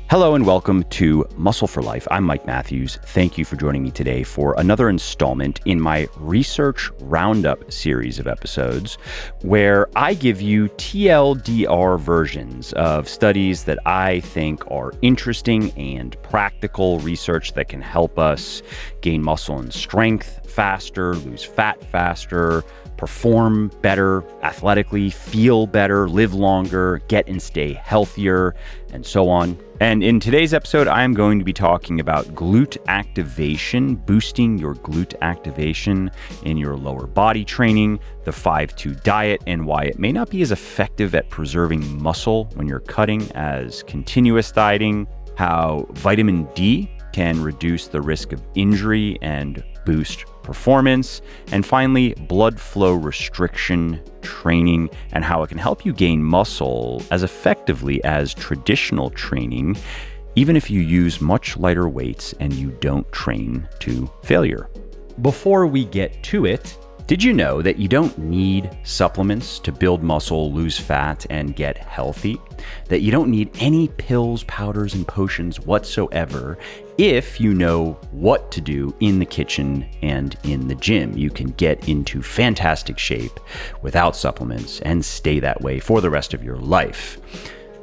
Hello and welcome to Muscle for Life. I'm Mike Matthews. Thank you for joining me today for another installment in my Research Roundup series of episodes, where I give you TLDR versions of studies that I think are interesting and practical research that can help us gain muscle and strength faster, lose fat faster, perform better athletically, feel better, live longer, get and stay healthier, and so on. And in today's episode, I'm going to be talking about glute activation, boosting your glute activation in your lower body training, the 5-2 diet, and why it may not be as effective at preserving muscle when you're cutting as continuous dieting, how vitamin D can reduce the risk of injury and boost performance, and finally, blood flow restriction training and how it can help you gain muscle as effectively as traditional training, even if you use much lighter weights and you don't train to failure. Before we get to it, did you know that you don't need supplements to build muscle, lose fat, and get healthy? That you don't need any pills, powders, and potions whatsoever if you know what to do in the kitchen and in the gym. You can get into fantastic shape without supplements and stay that way for the rest of your life.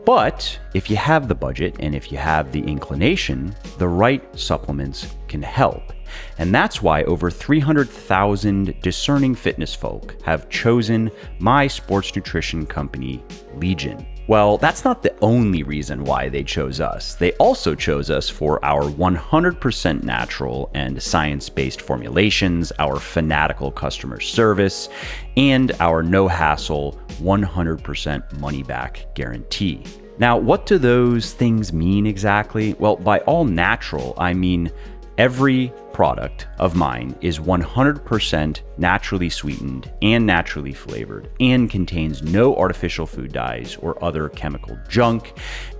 But if you have the budget and if you have the inclination, the right supplements can help. And that's why over 300,000 discerning fitness folk have chosen my sports nutrition company, Legion. Well, that's not the only reason why they chose us. They also chose us for our 100% natural and science-based formulations, our fanatical customer service, and our no-hassle 100% money-back guarantee. Now, what do those things mean exactly? Well, by all natural, I mean every product of mine is 100% naturally sweetened and naturally flavored and contains no artificial food dyes or other chemical junk.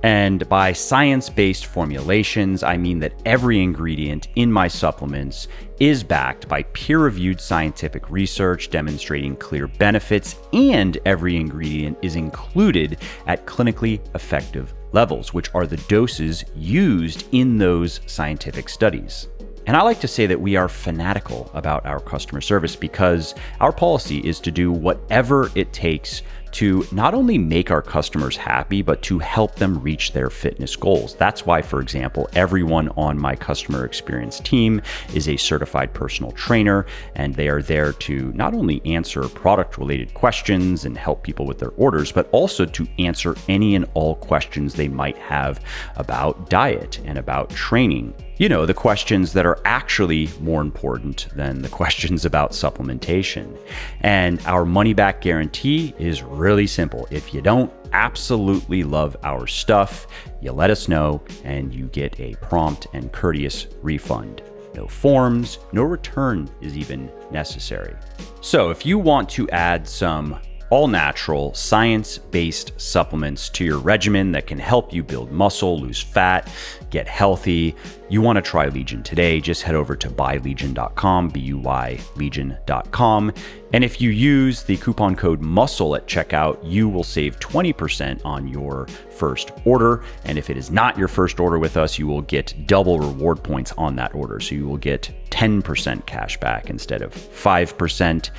And by science-based formulations, I mean that every ingredient in my supplements is backed by peer-reviewed scientific research demonstrating clear benefits, and every ingredient is included at clinically effective levels, which are the doses used in those scientific studies. And I like to say that we are fanatical about our customer service because our policy is to do whatever it takes to not only make our customers happy, but to help them reach their fitness goals. That's why, for example, everyone on my customer experience team is a certified personal trainer, and they are there to not only answer product-related questions and help people with their orders, but also to answer any and all questions they might have about diet and about training. You know, the questions that are actually more important than the questions about supplementation. And our money-back guarantee is really simple. If you don't absolutely love our stuff, you let us know and you get a prompt and courteous refund. No forms, no return is even necessary. So if you want to add some all-natural, science-based supplements to your regimen that can help you build muscle, lose fat, get healthy, you want to try Legion today, just head over to buylegion.com, BUYLegion.com. And if you use the coupon code MUSCLE at checkout, you will save 20% on your first order. And if it is not your first order with us, you will get double reward points on that order. So you will get 10% cash back instead of 5%.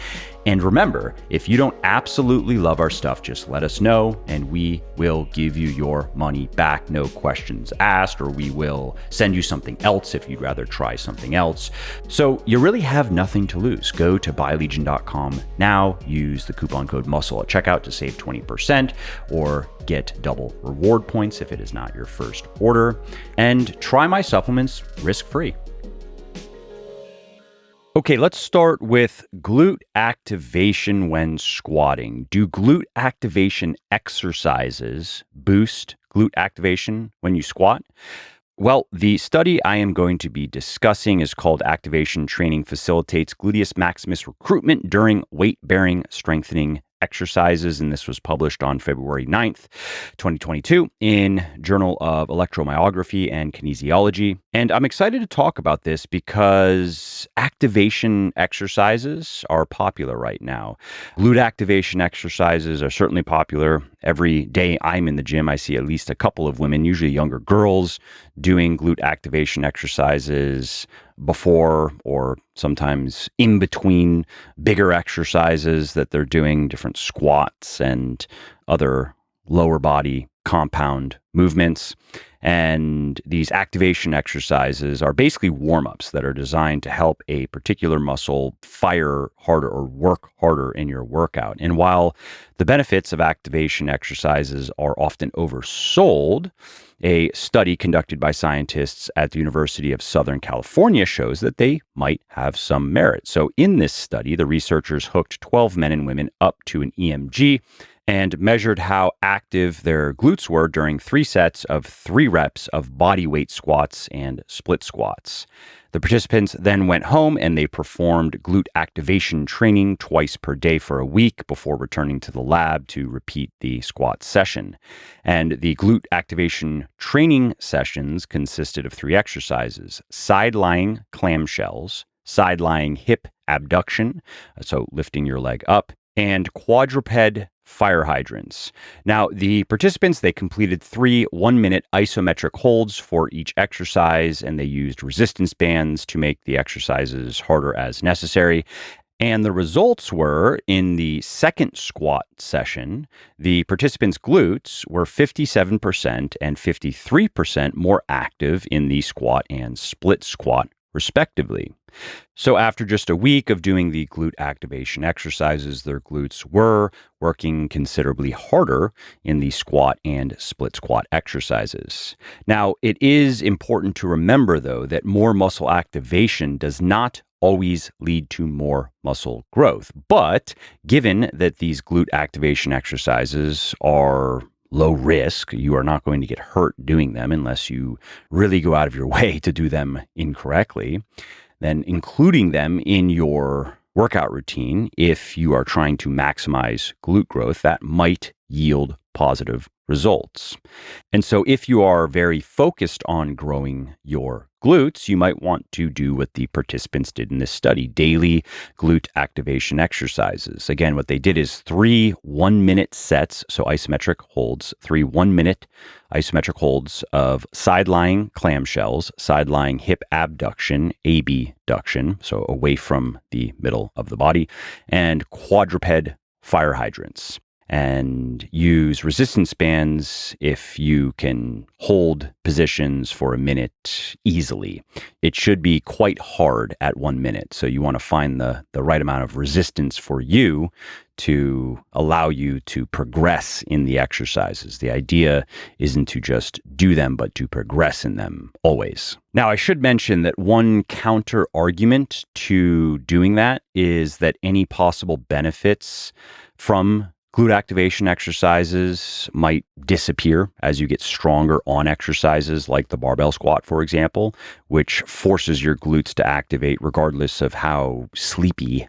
And remember, if you don't absolutely love our stuff, just let us know and we will give you your money back. No questions asked, or we will send you something else if you'd rather try something else. So you really have nothing to lose. Go to buylegion.com now, use the coupon code MUSCLE at checkout to save 20% or get double reward points if it is not your first order, and try my supplements risk-free. Okay, let's start with glute activation when squatting. Do glute activation exercises boost glute activation when you squat? Well, the study I am going to be discussing is called Activation Training Facilitates Gluteus Maximus Recruitment During Weight-Bearing Strengthening exercises, and this was published on February 9th, 2022 in Journal of Electromyography and Kinesiology. And I'm excited to talk about this because activation exercises are popular right now. Glute activation exercises are certainly popular. Every day I'm in the gym, I see at least a couple of women, usually younger girls, doing glute activation exercises before or sometimes in between bigger exercises that they're doing, different squats and other lower body compound movements. And these activation exercises are basically warm-ups that are designed to help a particular muscle fire harder or work harder in your workout. And while the benefits of activation exercises are often oversold, a study conducted by scientists at the University of Southern California shows that they might have some merit. So in this study, the researchers hooked 12 men and women up to an EMG and measured how active their glutes were during 3 sets of 3 reps of body weight squats and split squats. The participants then went home and they performed glute activation training twice per day for a week before returning to the lab to repeat the squat session. And the glute activation training sessions consisted of 3 exercises: side-lying clamshells, side-lying hip abduction, so lifting your leg up, and quadruped fire hydrants. Now, the participants, they completed 3 one-minute isometric holds for each exercise, and they used resistance bands to make the exercises harder as necessary. And the results were, in the second squat session, the participants' glutes were 57% and 53% more active in the squat and split squat, respectively. So after just a week of doing the glute activation exercises, their glutes were working considerably harder in the squat and split squat exercises. Now, it is important to remember, though, that more muscle activation does not always lead to more muscle growth. But given that these glute activation exercises are low risk, you are not going to get hurt doing them unless you really go out of your way to do them incorrectly, then including them in your workout routine, if you are trying to maximize glute growth, that might yield positive results. And so if you are very focused on growing your glutes, you might want to do what the participants did in this study: daily glute activation exercises. Again, what they did is 3 one-minute sets, so isometric holds, 3 one-minute isometric holds of side-lying clamshells, side-lying hip abduction, abduction, so away from the middle of the body, and quadruped fire hydrants. And use resistance bands if you can hold positions for a minute easily. It should be quite hard at 1 minute. So you want to find the right amount of resistance for you to allow you to progress in the exercises. The idea isn't to just do them, but to progress in them always. Now, I should mention that one counter argument to doing that is that any possible benefits from glute activation exercises might disappear as you get stronger on exercises like the barbell squat, for example, which forces your glutes to activate regardless of how sleepy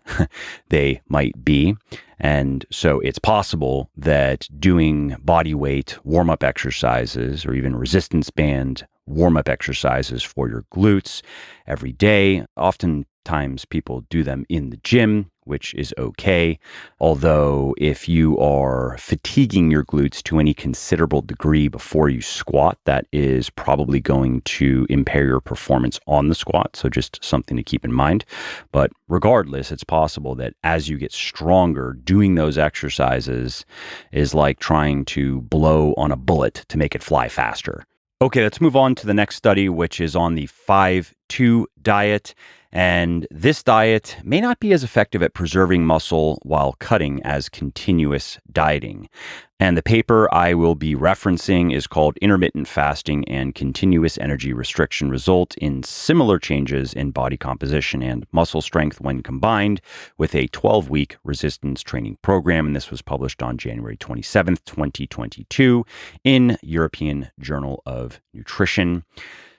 they might be. And so it's possible that doing body weight warm-up exercises or even resistance band warm-up exercises for your glutes every day, oftentimes people do them in the gym, which is okay. Although if you are fatiguing your glutes to any considerable degree before you squat, that is probably going to impair your performance on the squat. So just something to keep in mind. But regardless, it's possible that as you get stronger, doing those exercises is like trying to blow on a bullet to make it fly faster. Okay, let's move on to the next study, which is on the 5-2 diet. And this diet may not be as effective at preserving muscle while cutting as continuous dieting. And the paper I will be referencing is called Intermittent Fasting and Continuous Energy Restriction Result in Similar Changes in Body Composition and Muscle Strength when Combined with a 12-week resistance training program. And this was published on January 27th, 2022 in European Journal of Nutrition.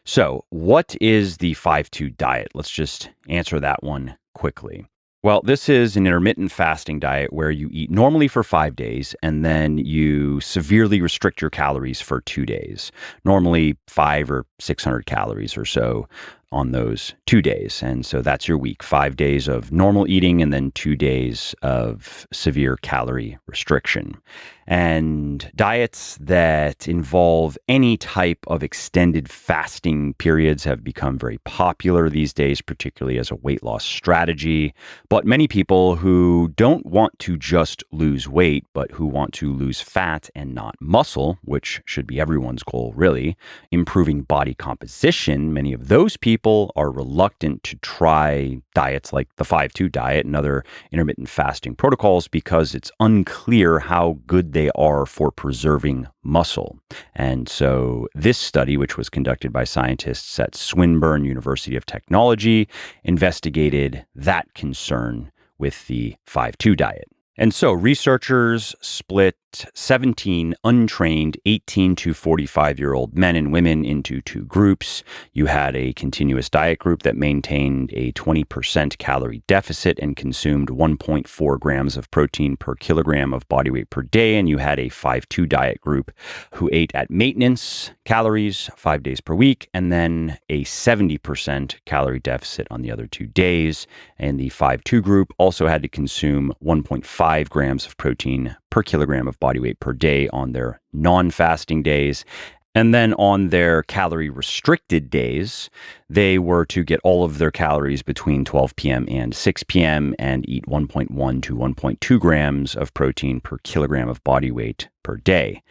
So what is the 5-2 diet? Let's just answer that one quickly. Well, this is an intermittent fasting diet where you eat normally for 5 days and then you severely restrict your calories for 2 days, normally 500 or 600 calories or so on those 2 days. And so that's your week, 5 days of normal eating and then 2 days of severe calorie restriction. And diets that involve any type of extended fasting periods have become very popular these days, particularly as a weight loss strategy. But many people who don't want to just lose weight, but who want to lose fat and not muscle, which should be everyone's goal, really, improving body composition, many of those people are reluctant to try diets like the 5-2 diet and other intermittent fasting protocols because it's unclear how good they are for preserving muscle. And so this study, which was conducted by scientists at Swinburne University of Technology, investigated that concern with the 5-2 diet. And so researchers split 17 untrained 18 to 45-year-old men and women into two groups. You had a continuous diet group that maintained a 20% calorie deficit and consumed 1.4 grams of protein per kilogram of body weight per day. And you had a 5-2 diet group who ate at maintenance calories 5 days per week, and then a 70% calorie deficit on the other 2 days. And the 5-2 group also had to consume 1.5 grams of protein per kilogram of body weight per day on their non-fasting days. And then on their calorie restricted days, they were to get all of their calories between 12 p.m. and 6 p.m. and eat 1.1 to 1.2 grams of protein per kilogram of body weight per day.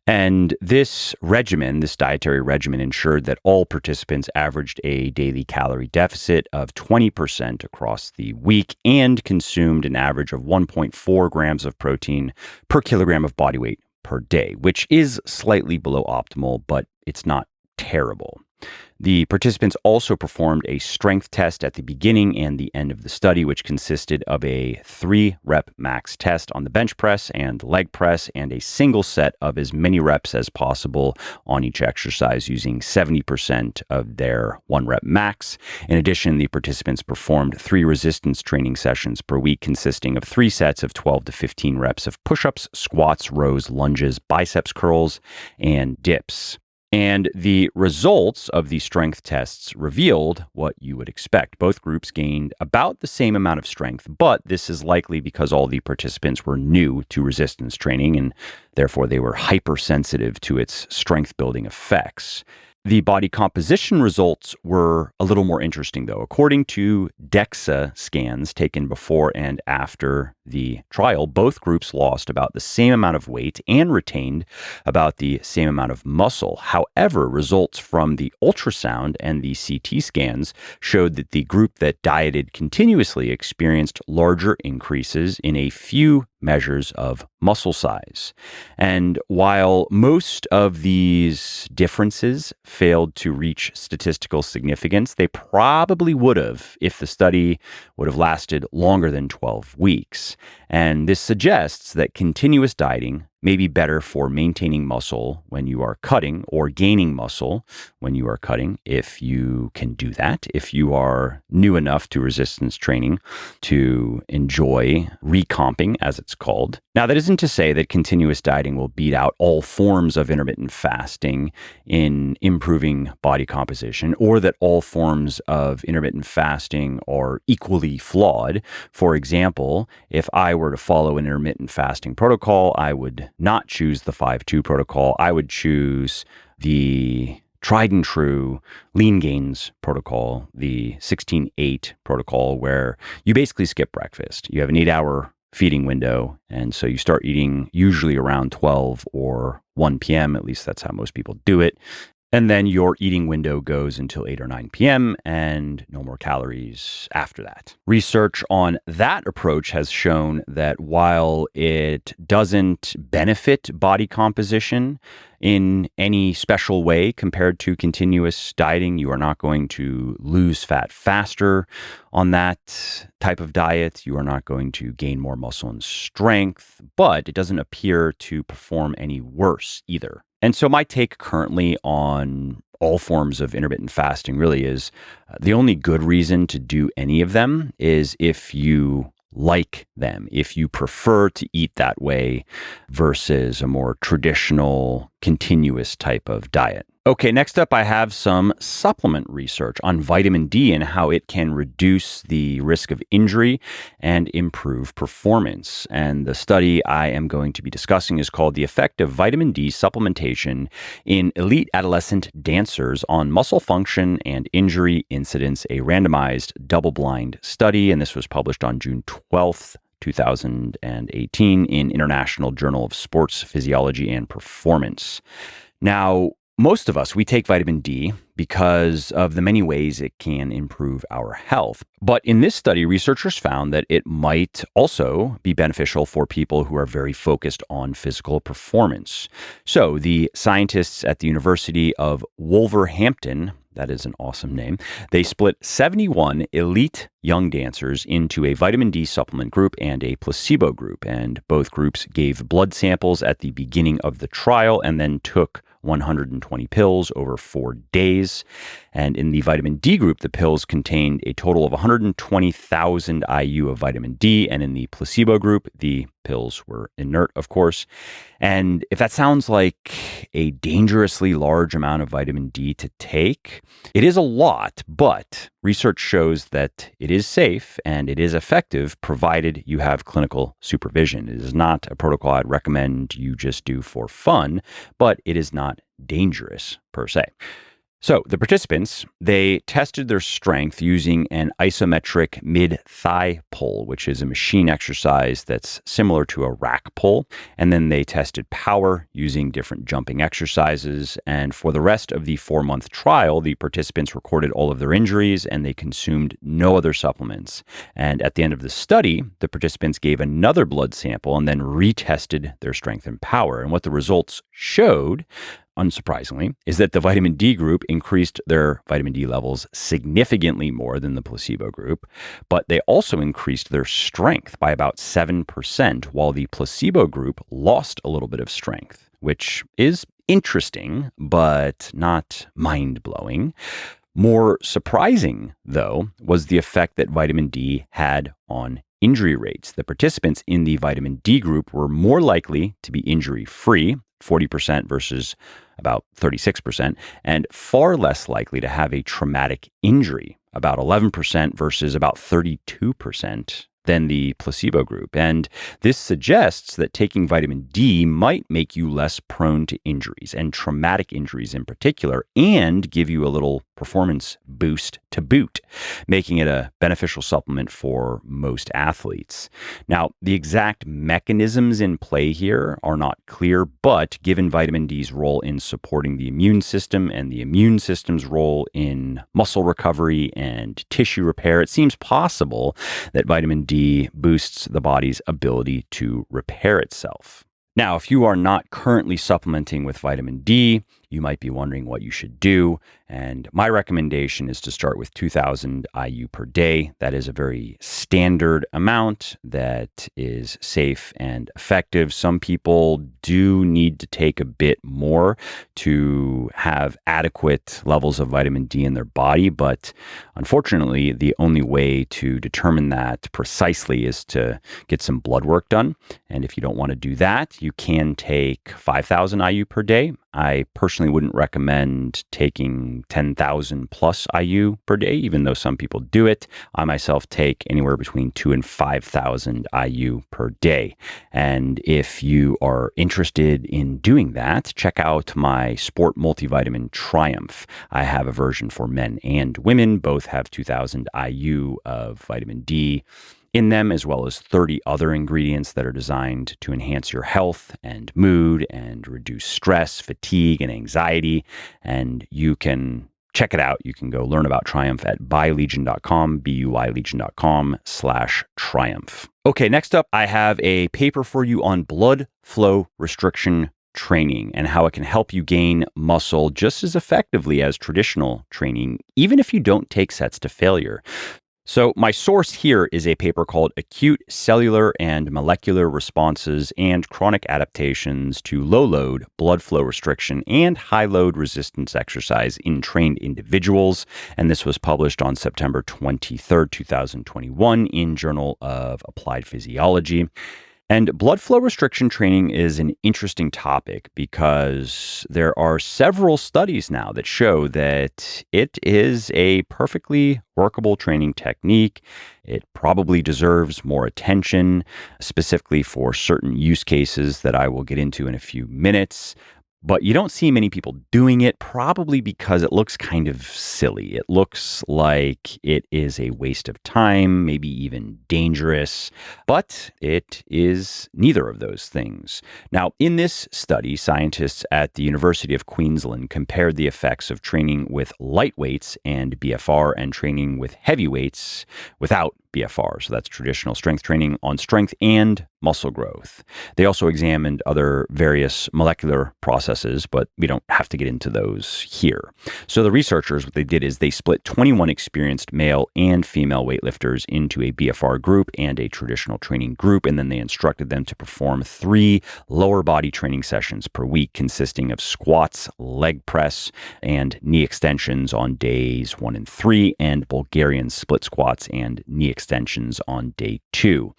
And this regimen, this dietary regimen, ensured that all participants averaged a daily calorie deficit of 20% across the week and consumed an average of 1.4 grams of protein per kilogram of body weight per day, which is slightly below optimal, but it's not terrible. The participants also performed a strength test at the beginning and the end of the study, which consisted of a 3-rep max test on the bench press and leg press and a single set of as many reps as possible on each exercise using 70% of their 1-rep max. In addition, the participants performed 3 resistance training sessions per week consisting of 3 sets of 12 to 15 reps of push-ups, squats, rows, lunges, biceps curls, and dips. And the results of the strength tests revealed what you would expect. Both groups gained about the same amount of strength, but this is likely because all the participants were new to resistance training and therefore they were hypersensitive to its strength-building effects. The body composition results were a little more interesting, though. According to DEXA scans taken before and after the trial, both groups lost about the same amount of weight and retained about the same amount of muscle. However, results from the ultrasound and the CT scans showed that the group that dieted continuously experienced larger increases in a few measures of muscle size. And while most of these differences failed to reach statistical significance, they probably would have if the study would have lasted longer than 12 weeks. And this suggests that continuous dieting may be better for maintaining muscle when you are cutting or gaining muscle when you are cutting, if you can do that, if you are new enough to resistance training to enjoy recomping, as it's called. Now, that isn't to say that continuous dieting will beat out all forms of intermittent fasting in improving body composition, or that all forms of intermittent fasting are equally flawed. For example, if I were to follow an intermittent fasting protocol, I would not choose the 5-2 protocol. I would choose the tried and true lean gains protocol, the 16-8 protocol, where you basically skip breakfast. You have an 8-hour feeding window, and so you start eating usually around 12 or 1 p.m. At least that's how most people do it. And then your eating window goes until 8 or 9 p.m. and no more calories after that. Research on that approach has shown that while it doesn't benefit body composition in any special way compared to continuous dieting, you are not going to lose fat faster on that type of diet. You are not going to gain more muscle and strength, but it doesn't appear to perform any worse either. And so my take currently on all forms of intermittent fasting really is the only good reason to do any of them is if you like them, if you prefer to eat that way versus a more traditional, continuous type of diet. Okay, next up, I have some supplement research on vitamin D and how it can reduce the risk of injury and improve performance. And the study I am going to be discussing is called The Effect of Vitamin D Supplementation in Elite Adolescent Dancers on Muscle Function and Injury Incidence, a randomized double-blind study. And this was published on June 12th, 2018 in International Journal of Sports Physiology and Performance. Now, most of us, we take vitamin D because of the many ways it can improve our health. But in this study, researchers found that it might also be beneficial for people who are very focused on physical performance. So the scientists at the University of Wolverhampton, that is an awesome name, they split 71 elite young dancers into a vitamin D supplement group and a placebo group. And both groups gave blood samples at the beginning of the trial and then took 120 pills over 4 days. And in the vitamin D group, the pills contained a total of 120,000 IU of vitamin D. And in the placebo group, the pills were inert, of course. And if that sounds like a dangerously large amount of vitamin D to take, it is a lot, but research shows that it is safe and it is effective provided you have clinical supervision. It is not a protocol I'd recommend you just do for fun, but it is not dangerous per se. So the participants, they tested their strength using an isometric mid-thigh pull, which is a machine exercise that's similar to a rack pull. And then they tested power using different jumping exercises. And for the rest of the 4-month trial, the participants recorded all of their injuries and they consumed no other supplements. And at the end of the study, the participants gave another blood sample and then retested their strength and power. And what the results showed, unsurprisingly, is that the vitamin D group increased their vitamin D levels significantly more than the placebo group, but they also increased their strength by about 7%, while the placebo group lost a little bit of strength, which is interesting, but not mind-blowing. More surprising, though, was the effect that vitamin D had on injury rates. The participants in the vitamin D group were more likely to be injury-free, 40% versus about 36%, and far less likely to have a traumatic injury, about 11% versus about 32% than the placebo group. And this suggests that taking vitamin D might make you less prone to injuries and traumatic injuries in particular, and give you a little performance boost to boot, making it a beneficial supplement for most athletes. Now, the exact mechanisms in play here are not clear, but given vitamin D's role in supporting the immune system and the immune system's role in muscle recovery and tissue repair, it seems possible that vitamin D boosts the body's ability to repair itself. Now, if you are not currently supplementing with vitamin D, you might be wondering what you should do. And my recommendation is to start with 2,000 IU per day. That is a very standard amount that is safe and effective. Some people do need to take a bit more to have adequate levels of vitamin D in their body. But unfortunately, the only way to determine that precisely is to get some blood work done. And if you don't want to do that, you can take 5,000 IU per day. I personally wouldn't recommend taking 10,000 plus IU per day, even though some people do it. I myself take anywhere between 2,000 and 5,000 IU per day. And if you are interested in doing that, check out my Sport Multivitamin Triumph. I have a version for men and women. Both have 2,000 IU of vitamin D in them, as well as 30 other ingredients that are designed to enhance your health and mood and reduce stress, fatigue, and anxiety. And you can check it out. You can go learn about Triumph at buylegion.com, buylegion.com/Triumph. Okay, next up, I have a paper for you on blood flow restriction training and how it can help you gain muscle just as effectively as traditional training, even if you don't take sets to failure. So, my source here is a paper called Acute Cellular and Molecular Responses and Chronic Adaptations to Low Load Blood Flow Restriction and High Load Resistance Exercise in Trained Individuals. And this was published on September 23rd, 2021, in Journal of Applied Physiology. And blood flow restriction training is an interesting topic because there are several studies now that show that it is a perfectly workable training technique. It probably deserves more attention, specifically for certain use cases that I will get into in a few minutes. But you don't see many people doing it, probably because it looks kind of silly. It looks like it is a waste of time, maybe even dangerous, but it is neither of those things. Now, in this study, scientists at the University of Queensland compared the effects of training with light weights and BFR and training with heavy weights without BFR. So that's traditional strength training on strength and muscle growth. They also examined other various molecular processes, but we don't have to get into those here. So the researchers, what they did is they split 21 experienced male and female weightlifters into a BFR group and a traditional training group, and then they instructed them to perform 3 lower body training sessions per week, consisting of squats, leg press, and knee extensions on days 1 and 3, and Bulgarian split squats and knee extensions on day 2.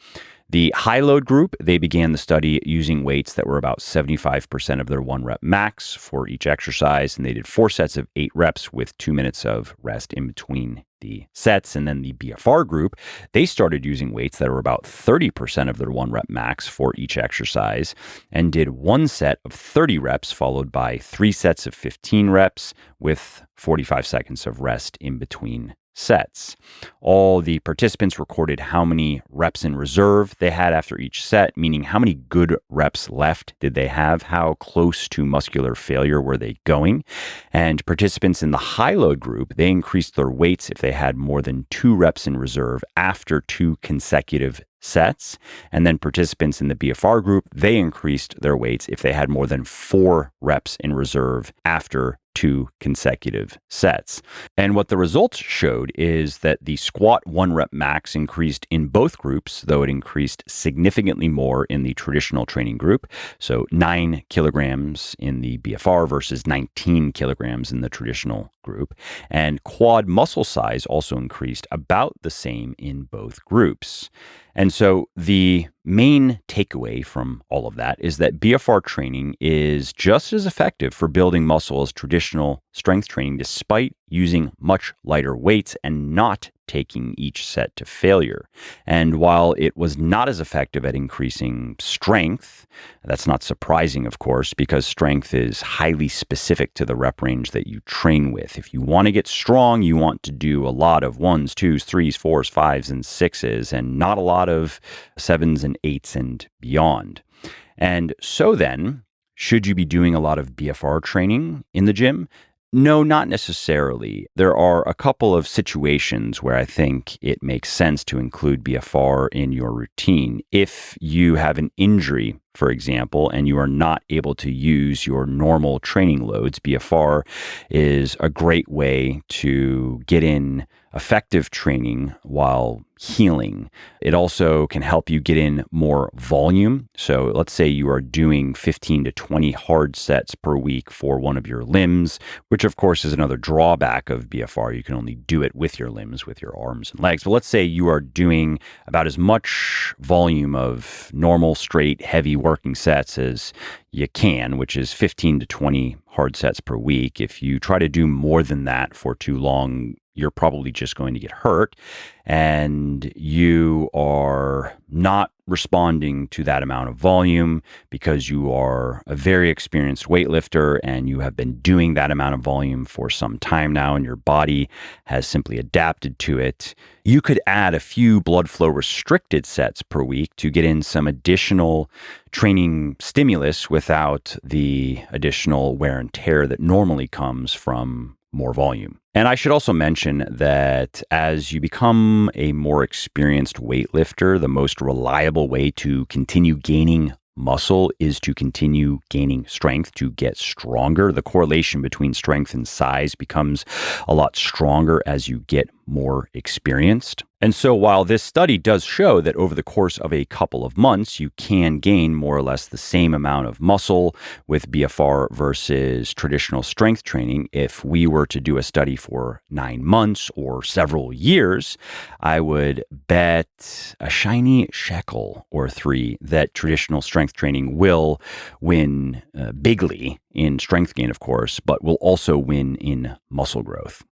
The high load group, they began the study using weights that were about 75% of their 1 rep max for each exercise, and they did 4 sets of 8 reps with 2 minutes of rest in between the sets. And then the BFR group, they started using weights that were about 30% of their 1 rep max for each exercise and did 1 set of 30 reps followed by 3 sets of 15 reps with 45 seconds of rest in between sets. All the participants recorded how many reps in reserve they had after each set, meaning how many good reps left did they have, how close to muscular failure were they going. And participants in the high load group, they increased their weights if they had more than 2 reps in reserve after 2 consecutive sets. And then participants in the BFR group, they increased their weights if they had more than 4 reps in reserve after 2 consecutive sets. And what the results showed is that the squat 1 rep max increased in both groups, though it increased significantly more in the traditional training group. So 9 kilograms in the BFR versus 19 kilograms in the traditional group. And quad muscle size also increased about the same in both groups. And so the main takeaway from all of that is that BFR training is just as effective for building muscle as traditional strength training, despite using much lighter weights and not taking each set to failure. And while it was not as effective at increasing strength, that's not surprising, of course, because strength is highly specific to the rep range that you train with. If you want to get strong, you want to do a lot of 1s, 2s, 3s, 4s, 5s, and 6s, and not a lot of 7s and 8s and beyond. And so then, should you be doing a lot of BFR training in the gym? No, not necessarily. There are a couple of situations where I think it makes sense to include BFR in your routine. If you have an injury, for example, and you are not able to use your normal training loads, BFR is a great way to get in effective training while healing. It also can help you get in more volume. So let's say you are doing 15 to 20 hard sets per week for one of your limbs, which of course is another drawback of BFR. You can only do it with your limbs, with your arms and legs. But let's say you are doing about as much volume of normal, straight, heavy working sets as you can, which is 15 to 20 hard sets per week. If you try to do more than that for too long, you're probably just going to get hurt, and you are not responding to that amount of volume because you are a very experienced weightlifter and you have been doing that amount of volume for some time now and your body has simply adapted to it. You could add a few blood flow restricted sets per week to get in some additional training stimulus without the additional wear and tear that normally comes from more volume. And I should also mention that as you become a more experienced weightlifter, the most reliable way to continue gaining muscle is to continue gaining strength, to get stronger. The correlation between strength and size becomes a lot stronger as you get more experienced. And so while this study does show that over the course of a couple of months, you can gain more or less the same amount of muscle with BFR versus traditional strength training, if we were to do a study for 9 months or several years, I would bet a shiny shekel or 3 that traditional strength training will win bigly in strength gain, of course, but will also win in muscle growth.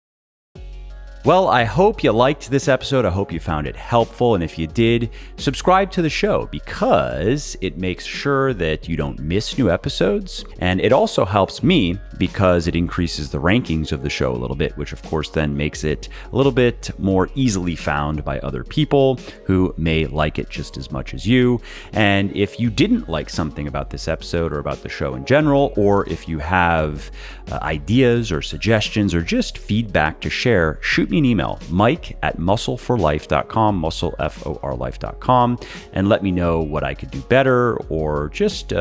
Well, I hope you liked this episode. I hope you found it helpful. And if you did, subscribe to the show because it makes sure that you don't miss new episodes. And it also helps me because it increases the rankings of the show a little bit, which of course then makes it a little bit more easily found by other people who may like it just as much as you. And if you didn't like something about this episode or about the show in general, or if you have ideas or suggestions or just feedback to share, shoot me an email, mike@muscleforlife.com, muscleforlife.com, and let me know what I could do better or just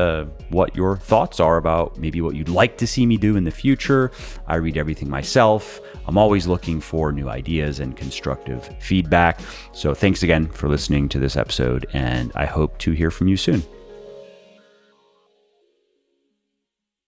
what your thoughts are about maybe what you'd like to see me do in the future. I read everything myself. I'm always looking for new ideas and constructive feedback. So thanks again for listening to this episode, and I hope to hear from you soon.